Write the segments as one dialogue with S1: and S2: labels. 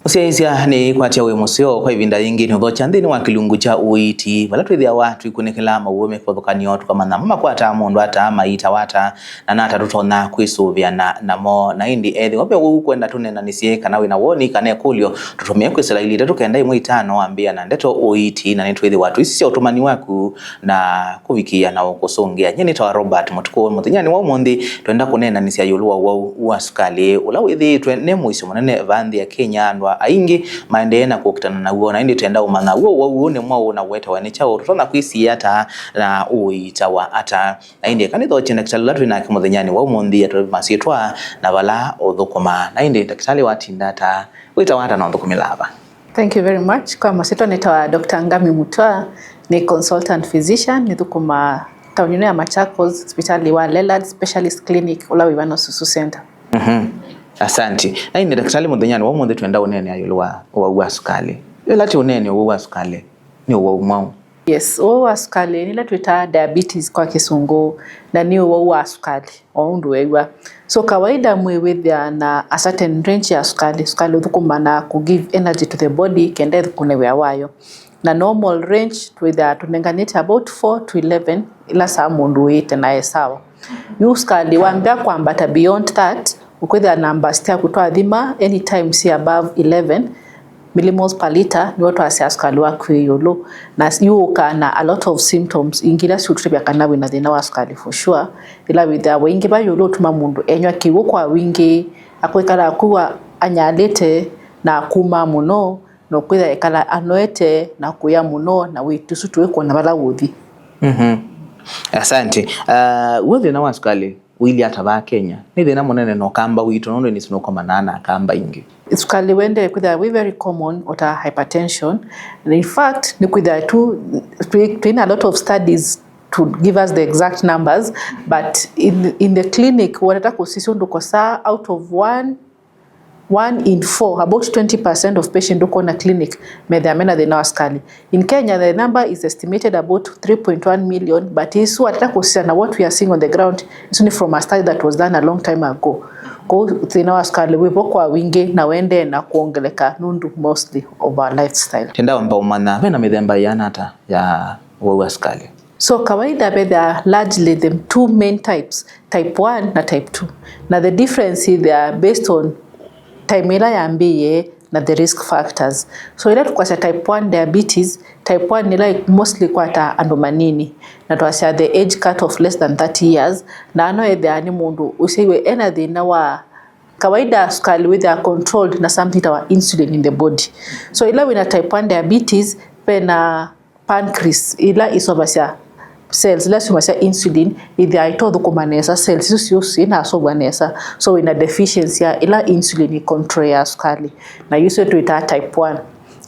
S1: Usiaizia ni kwa tia museo kwa ivinda ingi ni dhocha ndini wa kilungu cha Uiiti wala tuidhia watu ikunekela mauweme kwa dhokani otu kama na mama kwa ata mundu ata maita wata na nata tutona kuisuvia na mo na hindi edhi wape kuenda tunena nisieka na wina woni kane kulio tutumia kuisela ili tetu kenda imu itano ambia na ndeto Uiiti na nituidhi watu isi ya utumani waku na kuvikia na wakusongia nyeni tawa Robert mutuko mutinyani wa umundi tuenda kunena nisia yulua Uwau Sukali ula withi tuene muisu manene vandi ya Kenya andwa aingi maendeena kukutana na uo na indi tuenda umana uo ne mwa una weta wanicha utona kwisi hata na uita wa ata na indi kanitho chenda kitalatu na kimuthenyani wa umundi ya masitwa na bala othukuma na indi daktari watindata wita wata na othukumilaba.
S2: Thank you very much. Kwa masitwa nitawa Dr. Ngami Mutua ni consultant physician ni thukuma taunine ya Machakos hospitali wa Lelad Specialist Clinic ula wivano Susu Center.
S1: Asanti. Na indi daktari muthenyani wa umundi tuenda unene ayulua Uwau Sukali. Lati unene Uwau Sukali ni Uwau.
S2: Yes, Uwau Sukali nila tuita diabetes kwa kisungu na ni Uwau Sukali oundu wewa. So kawaida mwewethia na a certain range ya sukali uthukuma na give energy to the body kende thukunewe wayo. Na normal range tunenganite about 4 to 11 ila saa mundu wite na esawa. Yu sukali wambia kwa ambata beyond that ukwethia namba stia kutoa dhima anytime see above 11 millimoles per liter ni watu asia sukali waku yolo na yuka na a lot of symptoms ingila si utrebya kana wina thina wa sukali for sure ila witha wingi ba yolo tuma mundu enywa kiwo kwa wingi akwikara kuwa anyalete na kuma muno no kwitha ekala anoete na kuya muno na witusu tuweko na bala wuthi.
S1: Asante. Wuthi na wa sukali wili ataba Kenya ni thina munene no kamba witu nondo ni sino koma nana kamba ingi
S2: sukali wende kwitha we very common ota hypertension and in fact ni kwitha tu in a lot of studies to give us the exact numbers but in the clinic wanataka kusisi nduko saa out of one in 4 about 20% of patients who na clinic medhamena the sukali. In Kenya the number is estimated about 3.1 million but is wataka kusisi na what we are seeing on the ground is only from a study that was done a long time ago. Kwa thina sukali wipo kwa wingi na wende na kuongeleka nundu mostly of our lifestyle.
S1: Tenda wamba umana vena midhemba yanata ya Uwau Sukali.
S2: So kawaida there are largely the two main types, type 1 na type 2. Now the difference is they are based on time ila yambiye na the risk factors. So ila tukwasa type 1 diabetes, type 1 nila mostly kwa ata andomanini. Na tuwasa the age cut of less than 30 years. Na ano edhe ani mundu usiwe energy na wa kawaida sukali with a controlled na something tawa insulin in the body. So ila wina type 1 diabetes pena pancreas ila isobasya cells ila sumasya insulin idhi aitodhu kumanesa cells isu ina asobwanesa so ina deficiency ya ila insulin control ya sukali na yuso tuita type 1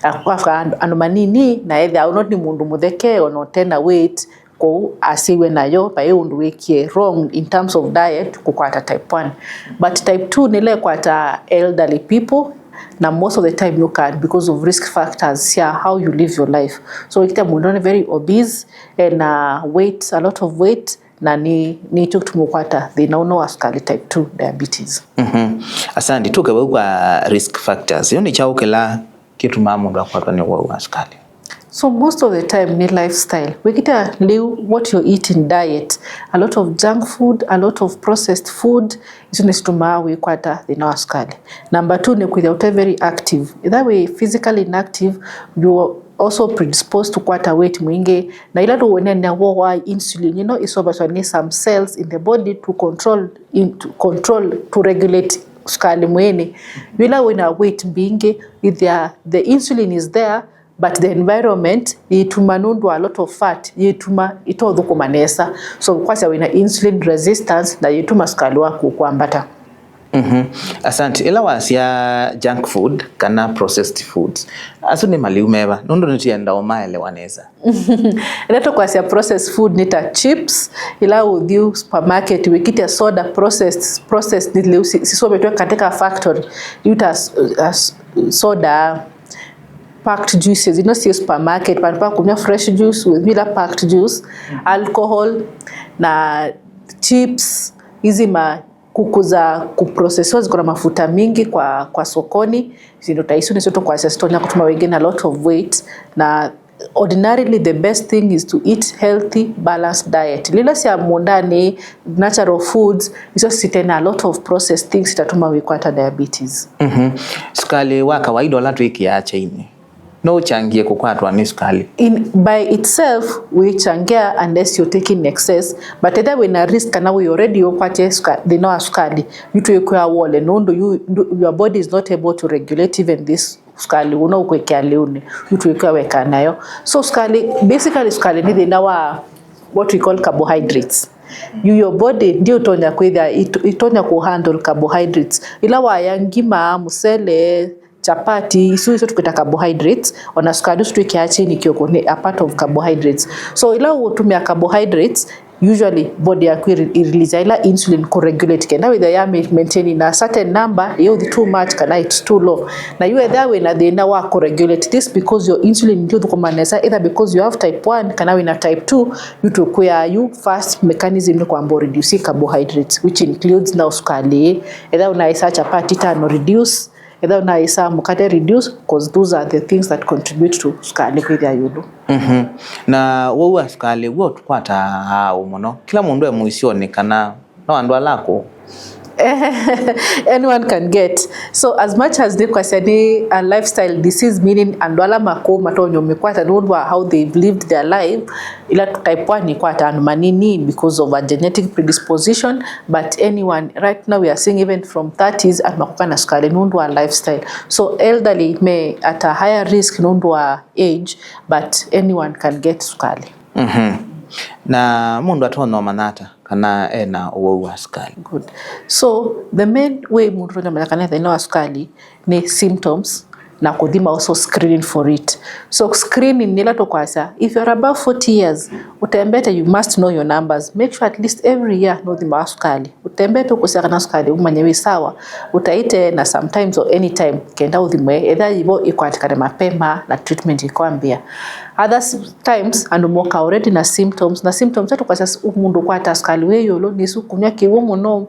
S2: afka anomanini na edhi not ni mundu mutheke ono tena weight ko asiwe nayo pa undu wekie wrong in terms of diet kukwata type 1 but type 2 nile kwata elderly people na most of the time you can because of risk factors how you live your life so ikita mundu very obese and weight a lot of weight na ni tukumukwata the no sukali type 2 diabetes.
S1: Asante tuke kwa risk factors yoni chaukela kitu mamundu akwatwa ni Uwau Sukali.
S2: So most of the time ni lifestyle. We get a live what you eat in diet. A lot of junk food, a lot of processed food. Isu nisituma we kwata the sukali. Number 2 ni kwitha very active. That way physically inactive, you are also predisposed to kwata weight mwingi. Na ila do wene na wa insulin, isobaswa ni some cells in the body to control to regulate sukali mwene. Ila wena weight mbingi, the insulin is there but the environment ituma nundu a lot of fat ituma itodhu kumanesa so kwasa wina insulin resistance na ituma sukali wako kuambata.
S1: Asante ila wasia junk food kana processed foods asu ni mali umeba nundu nitienda omaele waneza
S2: ila kwasia processed food nita chips ila udhiu supermarket wikita soda processed nile sisobe tu katika factory yuta soda packed juices, see supermarket, panapa kumia fresh juice with bila packed juice, alcohol, na chips, hizi kukuza kuprocessiwa ziko na mafuta mingi kwa sokoni ndio taisu ni soto kwa sestonia kutuma wengine a lot of weight. Na ordinarily the best thing is to eat healthy balanced diet. Lila si mundani natural foods iso sitena a lot of processed things itatuma wikwata diabetes.
S1: Sukali wa kawaida wala tu ikiacha ini no changie kukwatwa ni sukali.
S2: By itself we changia unless you're taking excess, but either when a risk kana we already okwate they know sukali you yekwa wole no your body is not able to regulate even this sukali uno ukwekea leuni you yekwa weka nayo. So sukali basically sukali ni dawa what we call carbohydrates. Your body ndio tonya kwenda itonya ku handle carbohydrates ila wayangima musele chapati isu tukita carbohydrates ona sukari tukiacha ni kioko ni a part of carbohydrates. So ila utumia carbohydrates usually body yako release ila insulin ko regulate kenda with the maintaining a certain number you too much kana it's too low na you either when they na wa ko regulate this because your insulin ndio tukomaneza either because you have type 1 kana we na type 2 you to kuya you fast mechanism kwa ambo reduce carbohydrates which includes now sukari either unaisa chapati tano reduce either unaisa mkate reduce because those are the things that contribute to sukari kwa yudu.
S1: Na wowe sukali wo tukwata umuno kila mundu emuisione kana no andu alako
S2: anyone can get. So as much as they kwasani a lifestyle disease meaning andwala mako matonyo mekwata know how they've lived their life ila type 1 ni kwata manini because of a genetic predisposition, but anyone right now we are seeing even from 30s and makuka na sukari nundwa lifestyle. So elderly may at a higher risk nundwa age, but anyone can get sukari.
S1: Na mundu atono manata kana ena uwau sukali.
S2: Good. So the main way mundu atono manata ena sukali ni symptoms na kudima also screening for it. So screening nila tokwasa if you're above 40 years utembete you must know your numbers. Make sure at least every year know the sukali. Utembete kusaka na sukali umanyewe sawa. Utaite na sometimes or anytime kenda udhimwe either yibo ikwatikane mapema na treatment ikwambia. Other times andumoka already na symptoms etu kwa sasa umundu kwata sukali weyolo nisu kunya kiwo muno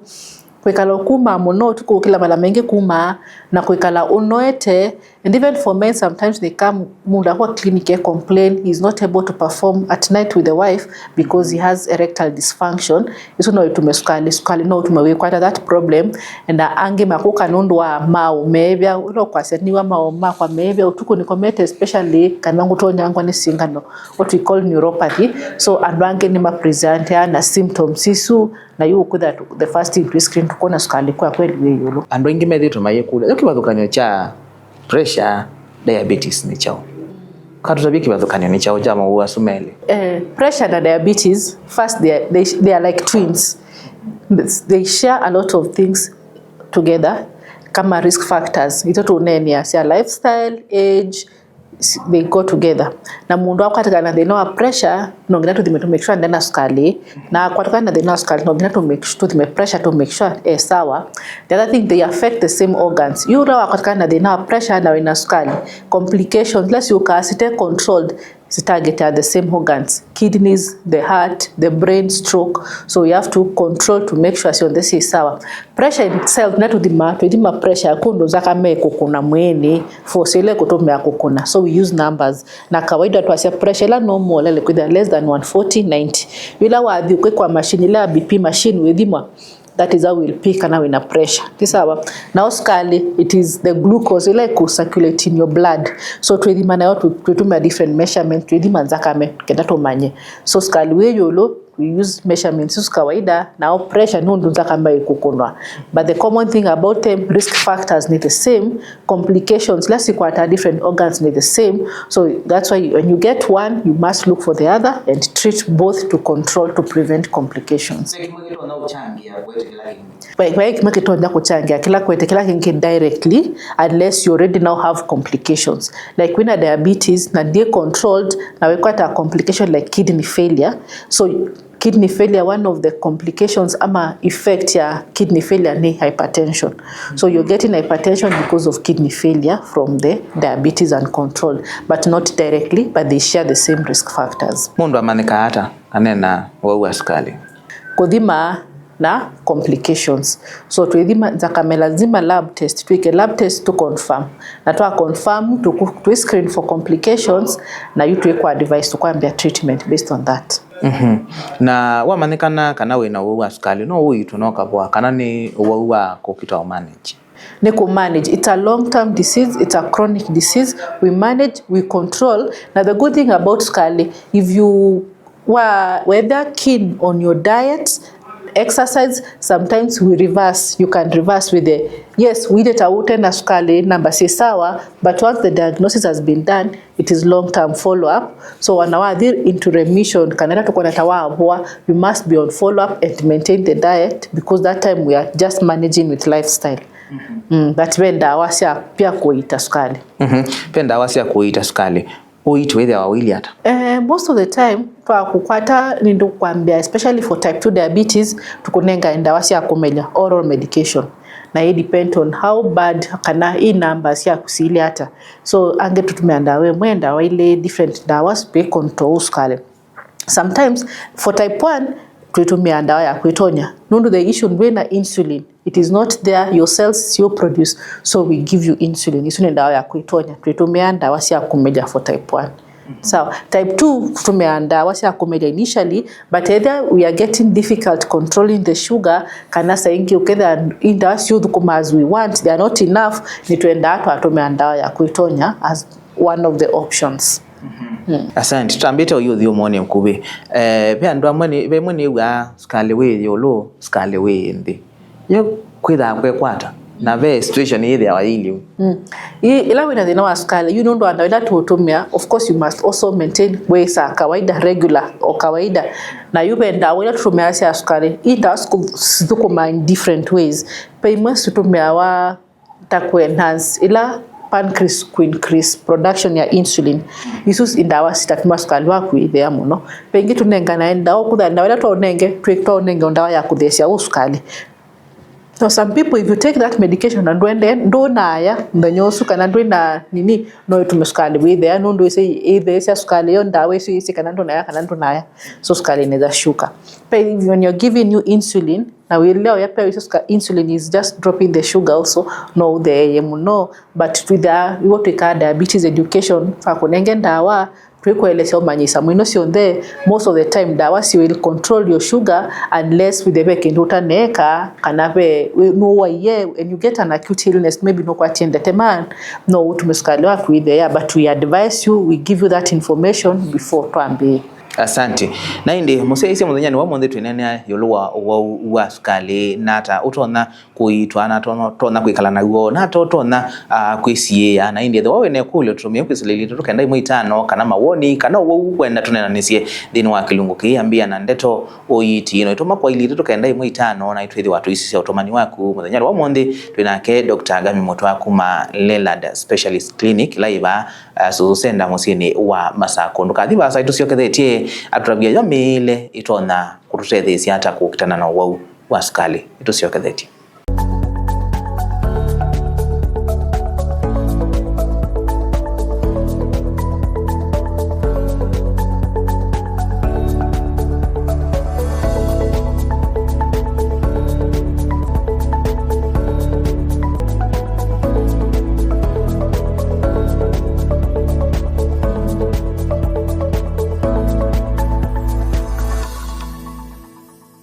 S2: kwekala kuma muno tuko kila mala mengi kuma na kwekala unoete. And even for men sometimes they come munda kwa clinic complain he's not able to perform at night with the wife because he has erectile dysfunction. Iso no itume sukali no tumewe kwata that problem and ange makuka nundwa mao mevya ulo kwa seniwa mao ma kwa mevya utuko ni komete especially kanangu tonyangwa ni singano what we call neuropathy. So adwange ni ma present na symptoms isu na you could that the first thing to screen tukona sukali kwa kweli weyolo
S1: ando ingi medito mayekula yokibadukanyo cha pressure diabetes ni chao katutabiki kibadukanyo ni chao jama uwasumele.
S2: Pressure na diabetes first they are like twins. They share a lot of things together kama risk factors ito tunenia sia lifestyle age they go together. Na mundu wakati na they know pressure no ngina to make sure ndana sukali na kwataka na they know sukali no ngina to make sure to pressure to make sure sawa. The other thing they affect the same organs. You rawa kwataka na they know pressure na wina sukali complications less you can stay controlled target at the same organs, kidneys, the heart, the brain, stroke. So you have to control to make sure so this is sawa. Pressure in itself na to the pressure kundo zaka me kukuna mweni force ile kutumia kukuna. So we use numbers na kawaida tuasia pressure la normal ile kwenda less than 140/90 bila wadhi kwa machine la BP machine wedimwa. That is how we'll pick and in a pressure. Kisawa. Now sukali, it is the glucose like circulate in your blood. So tuedima na to a different measurement tuedima nzaka me kenda to manye. So sukali we yolo we use measurements so kawaida now pressure no nzaka mbaye kukunwa. But the common thing about them risk factors need the same, complications less equal at different organs need the same. So that's why when you get one you must look for the other and treat both to control to prevent complications. Directly unless you already now have complications like when a diabetes na they controlled now we quite a complication like kidney failure. So kidney failure, one of the complications ama effect ya kidney failure ni hypertension. So you're getting hypertension because of kidney failure from the diabetes uncontrolled, but not directly, but they share the same risk factors.
S1: Mundu amanika hata anena waua sukali.
S2: Kodima na complications. So tuidhima zakame lazima lab test, tuike lab test to confirm. Na tuwa confirm to screen for complications na you tuikwa advice tukwambia treatment based on that.
S1: Na wamanikana kana wina uwau wa sukali no Uiiti no kabwa kana ni uwau wa kokita manage.
S2: Ni manage. It's a long-term disease, it's a chronic disease. We manage, we control. Now the good thing about Sukali, if you were keen on your diet, exercise, sometimes we reverse. You can reverse with the, yes, we did a utenda Sukali number say sawa, but once the diagnosis has been done, it is long-term follow-up. So wanawadhi into remission, kanera tukona tawa you must be on follow-up and maintain the diet, because that time we are just managing with lifestyle. But when dawa sia pia kuita sukali.
S1: Pia dawa sia kuita sukali. Uiiti wewe wawili hata.
S2: Most of the time kwa kukwata nindu kwambia, especially for type 2 diabetes tukunenga dawa sia kumelia oral medication. Na it depend on how bad kana hii number sia kusili hata. So ange tutumia dawa mwenda wa ile different dawa pe control sukali. Sometimes for type 1 tutumia dawa ya kuitonya. Nundu the issue na insulin. It is not there, your cells you produce, so we give you insulin. Insulin dawa ya kuitonya. Tutumia dawa sia kumelia for type 1. So type 2 tutumia dawa sia kumelia initially, but either we are getting difficult controlling the sugar, kana saingi uketha inda sio kuma as we want, they are not enough, ni tuenda atumia dawa ya kuitonya as one of the options.
S1: Asante, tutambite uyuthi umone mkubi. Pia ndu amwe wa sukali we yolo sukali we ndi. Yo kwitha kwata na ve situation ile ya wili.
S2: Ila wina thina wa sukali, you ndo anaweza tutumia, of course you must also maintain weight sa kawaida regular o kawaida. Na yubenda wina tutumia sia sukali, ita sukuma in different ways. Pe must tutumia wa takwe enhance ila pancreas increase production ya insulin. Isus indawa sitatuma sukali wa kuithea muno. Pengi tunenga na ndawa kutha ndawa to nenge twekto nenge ndawa ya kuthesia usukali. So some people, if you take that medication and ndo naya ndanyosu kana ndo na nini no tumusukali with there no ndo say either sia sukali yo ndawa isi kana ndo naya so sukali inaweza shuka. But when you're giving you insulin na leo yape insulin is just dropping the sugar also no the no, but with the what we call diabetes education fa kunenge ndawa tuikueleza umanyisa mwino sionde most of the time dawa si will control your sugar unless with the weekend utaneka kanabe no waye and you get an acute illness maybe no kwa tiende teman no tumusukali wa kuithea, but we advise you, we give you that information before tuambie.
S1: Asante. Na indi museisi muthenya ni wa mwende twinene yoluwa wa sukali nata utona kuitwa na tona kwikala na guo na tona kwisia na indi the wawene kule tutumie kwisilili tukenda imwe 5 kana mawoni kana wo kwenda tunenanisie thini wa kilungu kiambia na ndeto Uiiti no itoma kwa ili tukenda imwe 5 na itwithi watu isi cia utomani waku muthenya wa mwende twinake Dr. Gami Mutwa kuma Lelad Specialist Clinic laiva susenda musini wa Masako ndukathiba saitu siokethetie aturabia yo mile itona kututethesia hata kukitana na uwau wa sukali itusiokethetie.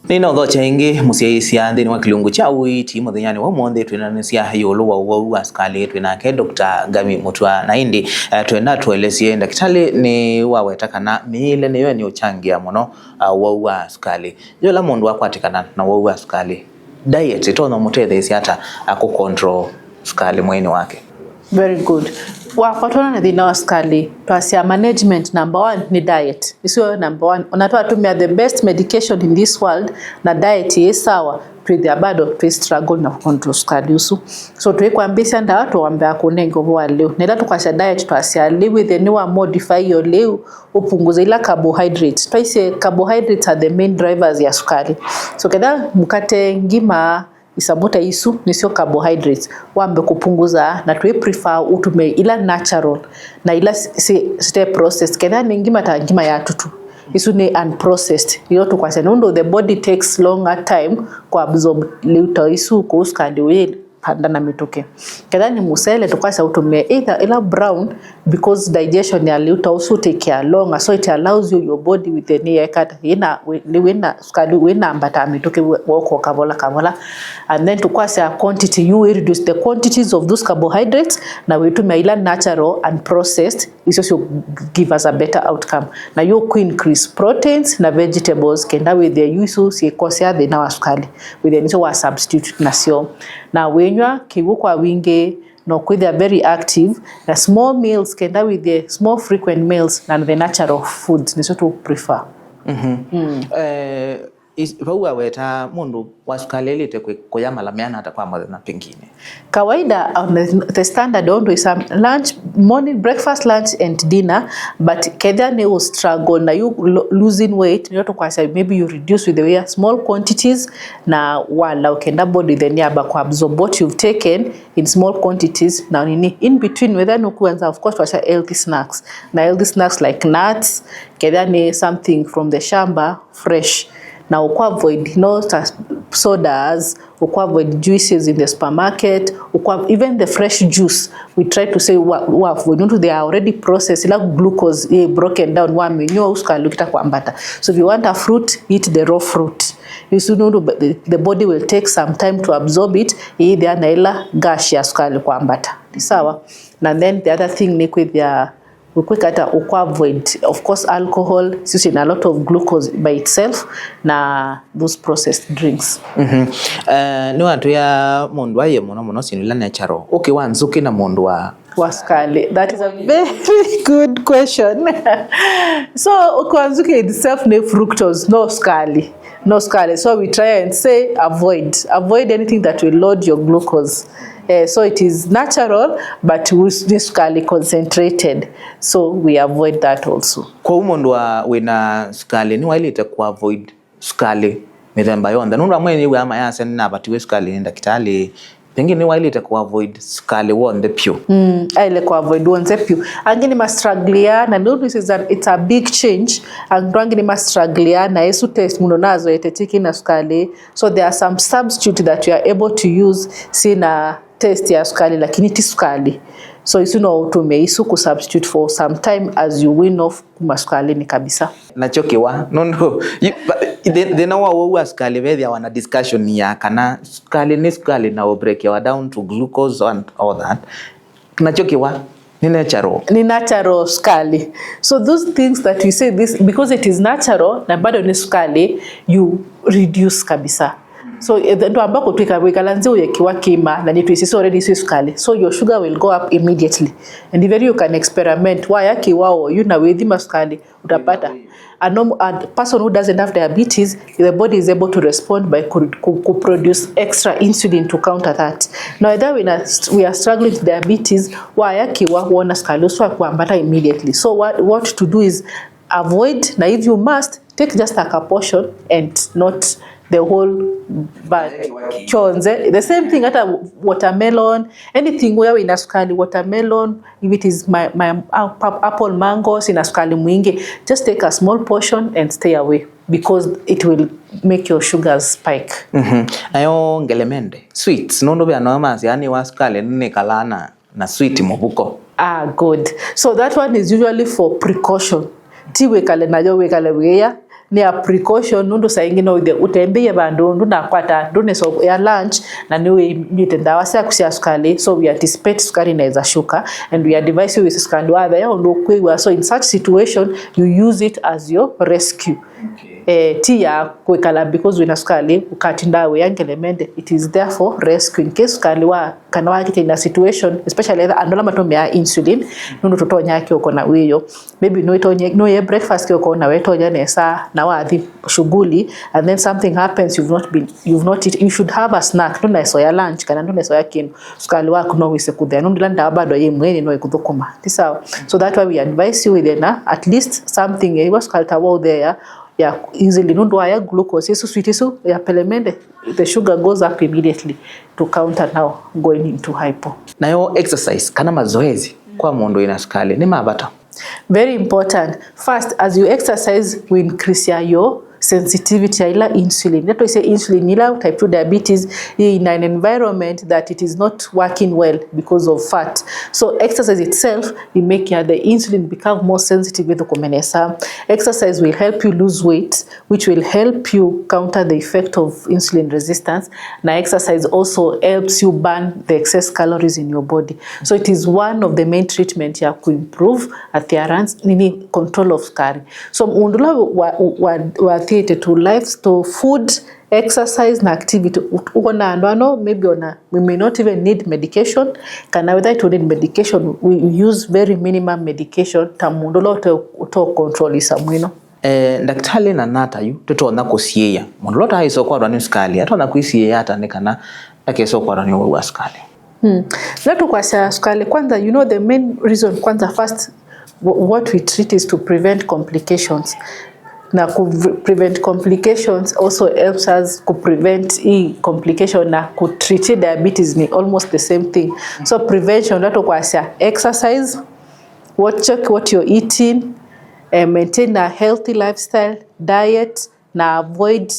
S1: Nino dhocha ingi musiaisia thini wa kilungu cha Uiiti muthenyani wa mwonde twinanisia yoluwa uwau wa sukali twinake Dr. Gami Mutwa na indi twenda tuelesie ndakitali ni waweta kana miile niyo ni uchangia muno uwau wa sukali. Yola mundu wakwatikana na uwau wa sukali diet itono mutethesia hata kucontrol sukali mwini wake.
S2: Very good. Wakatona na thina wa sukali twasia management number 1 ni diet. Isio number 1 unatoa tumia the best medication in this world na diet is sawa twithia bado twi struggle na control sukali usu. So twikwambia nda watu wambia kunengo bwa leo nenda tukasha diet twasia live with the new modify your leo upunguza ila carbohydrates. Twaise carbohydrates are the main drivers ya sukali. So kada mkate ngima isabuta isu nisio carbohydrates wambe kupunguza na tuwe prefer utume ila natural na ila step process kena ngima ta ngima ya tutu isu ni unprocessed yoto kwa sababu the body takes longer time ku absorb liuta isu ko Sukali we panda na mitoke kadhani musele tukwasa utumie either ila brown because digestion ya liuta also take a longer, so it allows your body with the near cut ina wena Sukali wena ambata mitoke woko kavola and then tukwasa quantity you reduce the quantities of those carbohydrates na we tumia ila natural and processed is also give us a better outcome na you ku increase proteins na vegetables kenda with the yusu si kosia the na Sukali with the niso wa substitute na sio na wenywa kiwu kwa winge no kwa they are very active na small meals kenda with the small frequent meals na the natural foods niso to prefer.
S1: Ipaua weta mundu wa Sukali elite kuyamala miana hata kwa na pengine
S2: kawaida the standard ondo is lunch, morning, breakfast, lunch and dinner, but kedha ne will struggle na you losing weight nyoto kwa sababu maybe you reduce with the way small quantities na wala ukenda body then yaba kwa absorb what you've taken in small quantities na nini in between whether no kuanza of course washa healthy snacks na healthy snacks like nuts kedha ne something from the shamba fresh. Now, avoid sodas, avoid juices in the supermarket, even the fresh juice. We try to say they are already processed, like glucose broken down. So if you want a fruit, eat the raw fruit. You should know the body will take some time to absorb it. And then the other thing with their we avoid of course alcohol, using a lot of glucose by itself na those processed drinks.
S1: No watu ya mundu aye muno sinula natural wanzuki na mundu wa
S2: Sukali. That is a very good question. So ukwanzuki itself no fructose, no Sukali. So we try and say avoid anything that will load your glucose. So it is natural but Sukali concentrated, so we avoid that also.
S1: Kwa umundu wa wina Sukali ni wailite ku avoid Sukali mithemba yonda nundu amwe ni ama yase na batiwe Sukali nenda kitali pengine wailite ku avoid Sukali wonde pure
S2: ile ku avoid wonde pure angini ma struggle na nundu is that it's a big change angini ma struggle na yesu test muno nazo etetiki na Sukali, so there are some substitute that you are able to use sina test ya Sukali lakini ti Sukali, so isu no utume isu ku substitute for some time as you win off kuma Sukali ni kabisa
S1: nachokiwa no they know wa Sukali where wana discussion ya kana Sukali na break ya down to glucose and all that nachokiwa ni natural Sukali. So those things that we say this because it is natural na bado ni Sukali you reduce kabisa. So ndo ambako tuikalanze uyekiwa kima na nitu isi already Sukali, so your sugar will go up immediately and even you can experiment wayaki wao you na wedhima Sukali utapata a person who doesn't have diabetes, the body is able to respond by produce extra insulin to counter that. Now either we are struggling with diabetes wayaki wana Sukali so kuambata immediately. So what to do is avoid, na if you must take just a portion and not the whole bag. Chonze, the same thing at a watermelon, anything where in a Sukali, watermelon, if it is my apple mangoes in a Sukali mwingi, just take a small portion and stay away because it will make your sugars spike. Ayo ngelemende sweets nondo bya nomazi yani wa Sukali nne kalana na sweet mubuko.
S2: Good. So that one is usually for precaution. Tiwe kale nayo we kale weya ni a precaution nundu saingine utembeye bandu na kwata ndune so ya lunch na niwe mitenda wasa kusia Sukali, so we anticipate Sukali inaweza shuka and we advise you with Sukali whether you ndo kwewa, so in such situation you use it as your rescue. Tia kwekala because wina Sukali ukatinda we yangelemende, it is therefore rescue in case Sukali wa kana wakite in a situation especially andola matombe ya insulin nundu totonya yake uko na weyo maybe no ye breakfast uko na wetonya nesa na wathi shughuli and then something happens you've not eaten, you should have a snack nundu so ya lunch kana nundu so ya kinu Sukali wako no wise kudya nundu landa bado ye mwene no ikudhukuma tisawa. So that why we advise you with at least something ye was Sukali tawo there ya easily nundu ya glucose yesu sweet yesu ya pelemende, the sugar goes up immediately to counter now going into hypo.
S1: Na yo exercise kana mazoezi kwa mundu ina Sukali ni mabata
S2: Very important. First, as you exercise, we increase your sensitivity ila insulin. That we say insulin ila type 2 diabetes in an environment that it is not working well because of fat. So exercise itself will make the insulin become more sensitive with the kumenesa. Exercise will help you lose weight, which will help you counter the effect of insulin resistance. Now exercise also helps you burn the excess calories in your body. So it is one of the main treatment ya to improve adherence, meaning control of sukari. So undula wa theater to life, to food, exercise na activity. Maybe we may not even need medication. Can without to need medication, we use very minimum medication. Tamundolo to control isamwino.
S1: Daktari na nata yu tutona kusieya. Mondolota hiso kwa rani sukali. Atona kuisieya hata nekana akeso kwa rani wa sukali.
S2: Leto kwa sukali kwanza, you know the main reason kwanza first what we treat is to prevent complications. Na prevent complications also helps us to prevent complication na treat diabetes ni almost the same thing. So prevention leto kwa exercise, check what you're eating, maintain a healthy lifestyle, diet, na avoid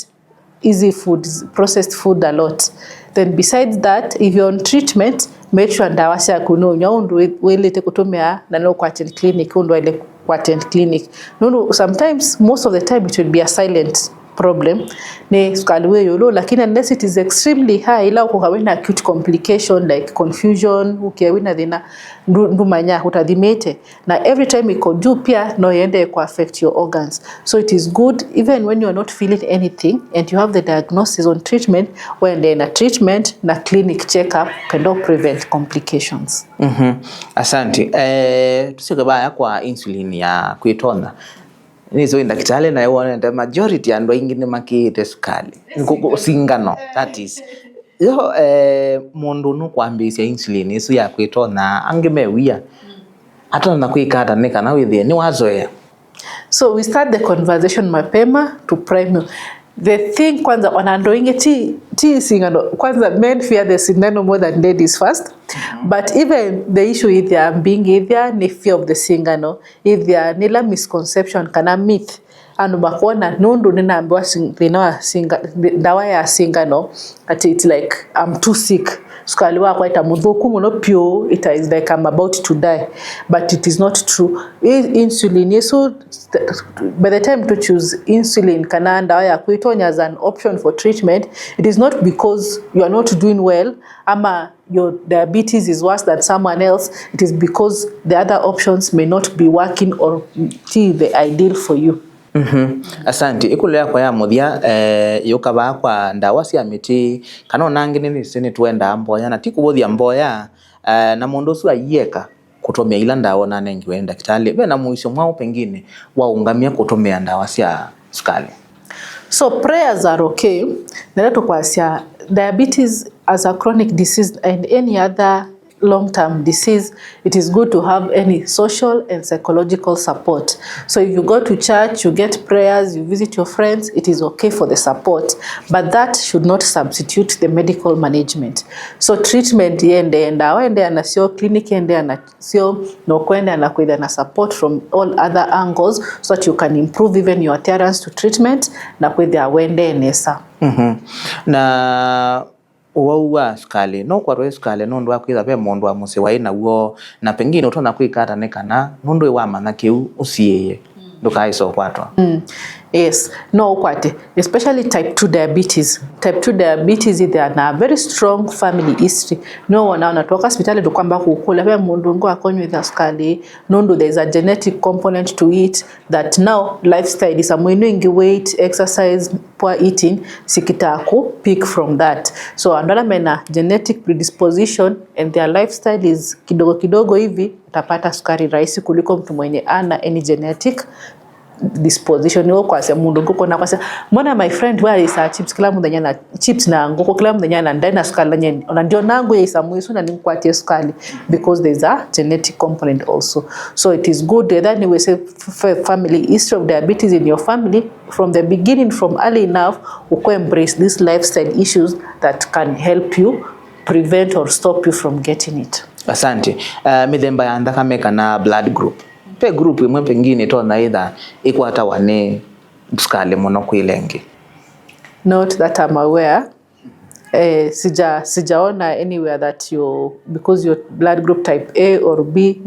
S2: easy foods, processed food a lot. Then besides that, if you're on treatment, make sure ndawa cia kuno nyaundu welete kutumia na no kwa attend clinic undu ile kwa attend clinic. No, sometimes most of the time it will be a silent problem ne sukali we yolo, lakini unless it is extremely high ila ukawina acute complication like confusion, ukiawina dhina ndumanya utadhimete na every time iko juu pia no yende kwa affect your organs. So it is good even when you are not feeling anything and you have the diagnosis on treatment, when in a treatment na clinic checkup can help prevent complications.
S1: Asante. Tusike baya kwa insulin ya kuitona. Nizo daktari na yone the majority ando ingine makite sukali. Nguko singano, that is. Yo mundu no kwambisia insulin isu ya kuitona angemewia. Hata na kuikata nika na withie ni wazoea.
S2: So we start the conversation mapema to prime you. The thing kwanza wanandoinge ti singano kwanza, men fear the singano more than ladies first. But even the issue is there being either ni fear of the singano, either nila misconception kana myth anu bakona nundu ninaambiwa dawa ya singano that it's like I'm too sick. Sukali wako itamudhuku muno pure, it is like I'm about to die, but it is not true. Insulin, so by the time to choose insulin kana dawa ya kuitonya as an option for treatment, it is not because you are not doing well ama your diabetes is worse than someone else. It is because the other options may not be working or the ideal for you.
S1: Asante. Ikulea kwa ya muthia yukaba kwa ndawa cia miti kana nangine ni sini twenda mboya na tikubothia mboya na mundu ucio ayeka kutomia ila ndawa na nengi wenda daktari be na muisho mwao pengine waungamia kutomia ndawa cia sukali.
S2: So prayers are okay. Naleto kwa cia diabetes as a chronic disease and any other long-term disease, it is good to have any social and psychological support. So if you go to church, you get prayers, you visit your friends, it is okay for the support, but that should not substitute the medical management. So treatment yende na sio clinic yende na sio no kwenda na kwenda na support from all other angles so that you can improve even your adherence to treatment na kwenda wende nesa. Na Uwau sukali no kwa roe sukali no ndo akwitha be mundu wa musi wa ina uo na pengine utona kwikata nekana nundu wa mana kiu usieye ndukaiso kwatwa. Yes, no ukwate, especially type 2 diabetes. Type 2 diabetes is there na very strong family history. No one anatoka hospitali ndo kwamba kukula be mundu ngo akonywe the sukali. No, there is a genetic component to it that now lifestyle is amwingi weight, exercise, poor eating sikitaku pick from that. So andala mena genetic predisposition and their lifestyle is kidogo hivi utapata sukari rahisi kuliko mtu mwenye ana any genetic disposition yo kwa mundu ngoko na kwa mbona my friend where is chips kila mundu nyana chips na ngoko kila mundu nyana ndana sukali nyene ona ndio nangu ya isamuiso na nikwatie sukali because there is a genetic component also. So it is good that we say family history of diabetes in your family from the beginning, from early enough, uko embrace these lifestyle issues that can help you prevent or stop you from getting it.
S1: Asante. Midemba ya ndaka meka na blood group. pe group imwe pengine to na either ikwata wane Sukali muno kwilengi?
S2: Not that I'm aware. Sijaona anywhere that because your blood group type A or B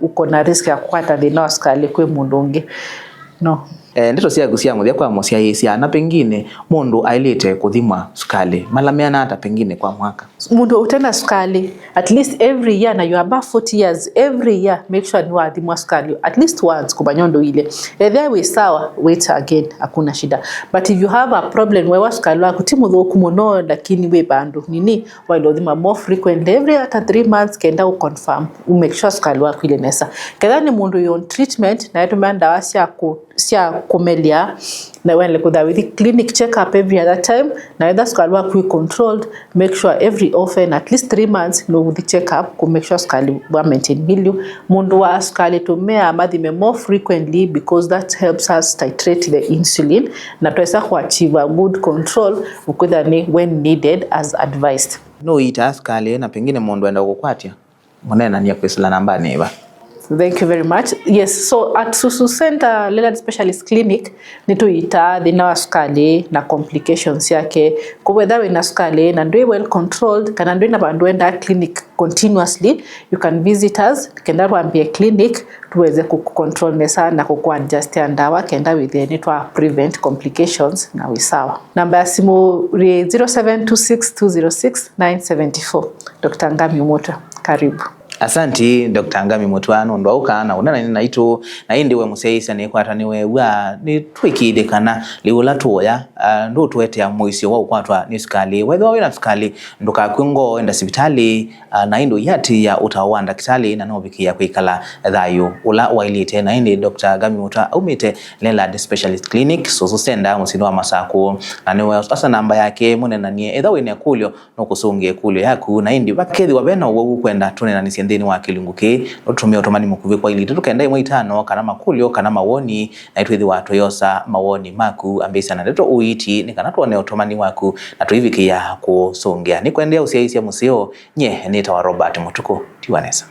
S2: uko na risk ya kupata thina wa Sukali kwe mundu ungi. No.
S1: Ndito cia gucia muthia kwa mocia isia na pengine mundu ailite kuthima Sukali malameana hata pengine kwa mwaka.
S2: Mundu utenda Sukali at least every year, na you are above 40 years, every year make sure ni wathimwa Sukali at least once kubanyondo ile. There we sawa, wait again, hakuna shida. But if you have a problem wewe Sukali wako timuthuku muno lakini we bandu nini wale uthima more frequent every after 3 months kenda confirm make sure Sukali wako ile nesa. Kadha ni mundu you on treatment na yetu manda sia kumelia na wale kuda with clinic check up every other time na either Sukali wako controlled, make sure every often at least 3 months no with the check up to make sure Sukali wa maintain milieu mundu wa Sukali tumea madhime more frequently because that helps us titrate the insulin na tuweza kuachieve a good control ukudhani when needed as advised.
S1: No ita Sukali na pengine mundu enda kukwatia munena ni kwisila namba neba.
S2: Thank you very much. Yes, so at Susu Center Leland Specialist Clinic nituita thina wa Sukali na complications yake kuwetha wina Sukali na ndwe well controlled kana ndwe na bandu enda clinic continuously. You can visit us kenda rwambie clinic tuweze kucontrol nesa na kukuadjust ndawa kenda within to prevent complications na wisawa. Namba ya simu 0726206974. Dr. Ngami Moto, karibu.
S1: Asanti Dr. Ngami Mutwano ndwauka na unana ni naitu na indi we museisa ni kwata niwe wa ni twikide kana liula tuya ndo tuwete ya muisio wa ukwatwa ni Sukali whether wina Sukali nduka kwingo enda sibitali na indo yati ya utawanda kitali na nobikia kwikala thayu ula wailite na indi Dr. Ngami Mutwa umite Leland Specialist Clinic Susu Center musino wa Masaku na niwe asa namba yake munena nie etha wine kulyo no kusungie kulyo yaku na indi bakethi wabena uwu kwenda tunena ni ndeni wa kilunguke utumia otomani mukuve kwa ili tukenda imwe 5 kana makulyo kana mawoni na itwithi watu yosa mawoni maku ambisa na ndeto Uiiti ni kana tuone otomani waku na tuivikia kusongea ni kuendea usiaisia musio nye nita wa Robert Mutuku tiwanesa.